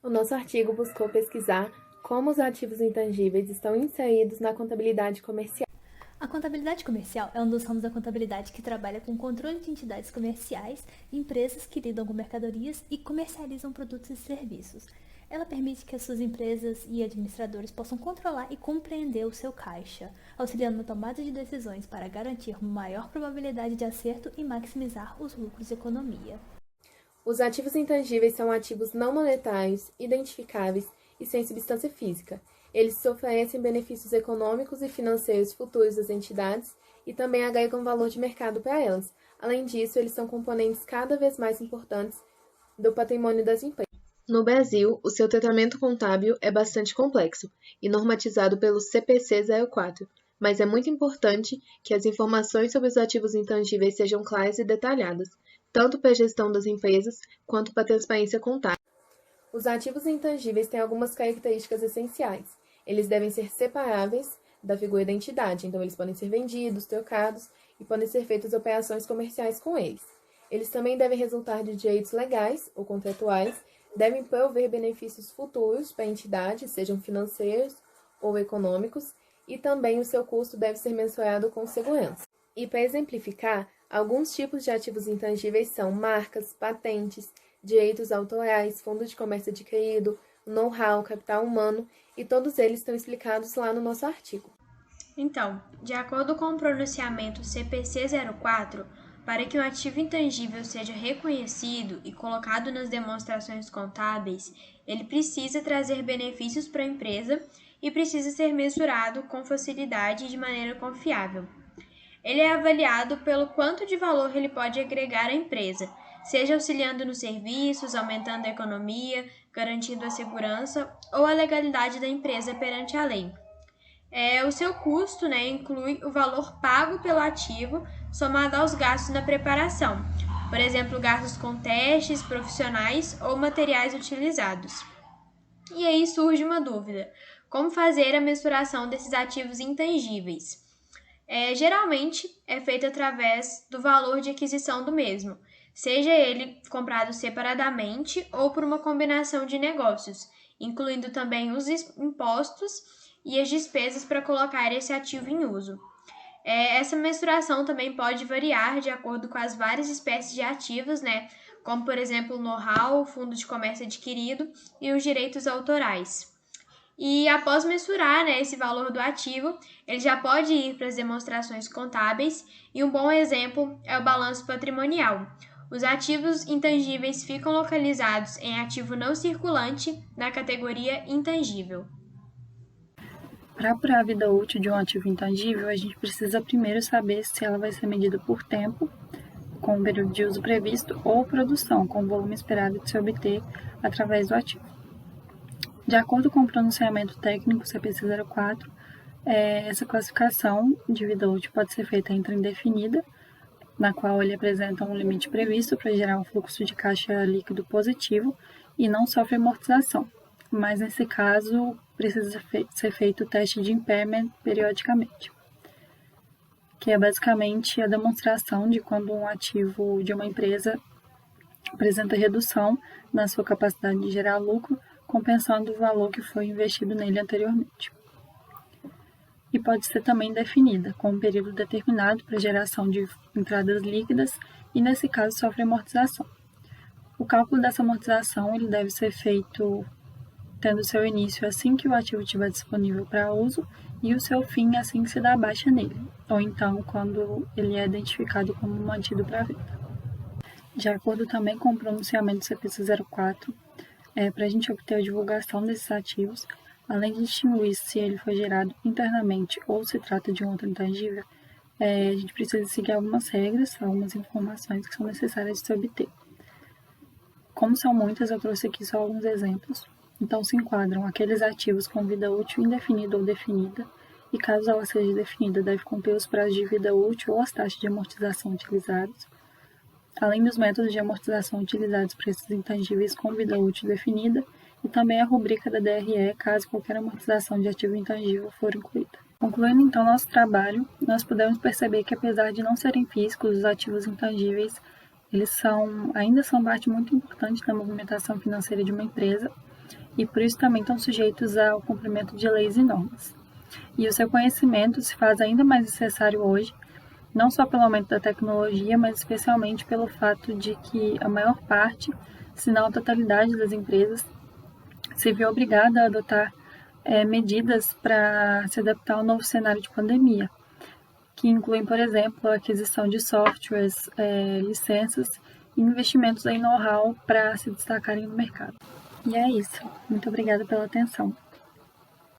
O nosso artigo buscou pesquisar como os ativos intangíveis estão inseridos na contabilidade comercial. A contabilidade comercial é um dos ramos da contabilidade que trabalha com o controle de entidades comerciais, empresas que lidam com mercadorias e comercializam produtos e serviços. Ela permite que as suas empresas e administradores possam controlar e compreender o seu caixa, auxiliando na tomada de decisões para garantir maior probabilidade de acerto e maximizar os lucros e economia. Os ativos intangíveis são ativos não monetários, identificáveis e sem substância física. Eles oferecem benefícios econômicos e financeiros futuros das entidades e também agregam valor de mercado para elas. Além disso, eles são componentes cada vez mais importantes do patrimônio das empresas. No Brasil, o seu tratamento contábil é bastante complexo e normatizado pelo CPC 04, mas é muito importante que as informações sobre os ativos intangíveis sejam claras e detalhadas, tanto para a gestão das empresas quanto para a transparência contábil. Os ativos intangíveis têm algumas características essenciais. Eles devem ser separáveis da figura da entidade, então eles podem ser vendidos, trocados e podem ser feitas operações comerciais com eles. Eles também devem resultar de direitos legais ou contratuais, devem prover benefícios futuros para a entidade, sejam financeiros ou econômicos, e também o seu custo deve ser mensurado com segurança. E para exemplificar, alguns tipos de ativos intangíveis são marcas, patentes, direitos autorais, fundo de comércio adquirido, know-how, capital humano, e todos eles estão explicados lá no nosso artigo. Então, de acordo com o pronunciamento CPC 04, para que um ativo intangível seja reconhecido e colocado nas demonstrações contábeis, ele precisa trazer benefícios para a empresa e precisa ser mensurado com facilidade e de maneira confiável. Ele é avaliado pelo quanto de valor ele pode agregar à empresa, seja auxiliando nos serviços, aumentando a economia, garantindo a segurança ou a legalidade da empresa perante a lei. O seu custo inclui o valor pago pelo ativo somado aos gastos na preparação, por exemplo, gastos com testes profissionais ou materiais utilizados. E aí surge uma dúvida: como fazer a mensuração desses ativos intangíveis? Geralmente é feito através do valor de aquisição do mesmo, seja ele comprado separadamente ou por uma combinação de negócios, incluindo também os impostos e as despesas para colocar esse ativo em uso. Essa mensuração também pode variar de acordo com as várias espécies de ativos, como por exemplo o know-how, o fundo de comércio adquirido e os direitos autorais. E após mensurar esse valor do ativo, ele já pode ir para as demonstrações contábeis, e um bom exemplo é o balanço patrimonial. Os ativos intangíveis ficam localizados em ativo não circulante na categoria intangível. Para apurar a vida útil de um ativo intangível, a gente precisa primeiro saber se ela vai ser medida por tempo, com o período de uso previsto, ou produção, com o volume esperado de se obter através do ativo. De acordo com o pronunciamento técnico CPC 04, essa classificação de vida útil pode ser feita entre indefinida, na qual ele apresenta um limite previsto para gerar um fluxo de caixa líquido positivo e não sofre amortização, mas nesse caso precisa ser feito o teste de impairment periodicamente, que é basicamente a demonstração de quando um ativo de uma empresa apresenta redução na sua capacidade de gerar lucro, compensando o valor que foi investido nele anteriormente. E pode ser também definida, com um período determinado para geração de entradas líquidas e, nesse caso, sofre amortização. O cálculo dessa amortização ele deve ser feito tendo seu início assim que o ativo estiver disponível para uso e o seu fim assim que se dá baixa nele, ou então quando ele é identificado como mantido para venda. De acordo também com o pronunciamento CPC 04, para a gente obter a divulgação desses ativos, além de distinguir se ele foi gerado internamente ou se trata de um outro intangível, a gente precisa seguir algumas regras, algumas informações que são necessárias de se obter. Como são muitas, eu trouxe aqui só alguns exemplos. Então, se enquadram aqueles ativos com vida útil indefinida ou definida, e caso ela seja definida, deve conter os prazos de vida útil ou as taxas de amortização utilizados, além dos métodos de amortização utilizados para esses intangíveis com vida útil definida, e também a rubrica da DRE, caso qualquer amortização de ativo intangível for incluída. Concluindo então nosso trabalho, nós podemos perceber que apesar de não serem físicos, os ativos intangíveis ainda são parte muito importante da movimentação financeira de uma empresa, e por isso também estão sujeitos ao cumprimento de leis e normas. E o seu conhecimento se faz ainda mais necessário hoje, não só pelo aumento da tecnologia, mas especialmente pelo fato de que a maior parte, se não a totalidade das empresas, se viu obrigada a adotar medidas para se adaptar ao novo cenário de pandemia, que incluem, por exemplo, a aquisição de softwares, licenças e investimentos em know-how para se destacarem no mercado. E é isso. Muito obrigada pela atenção.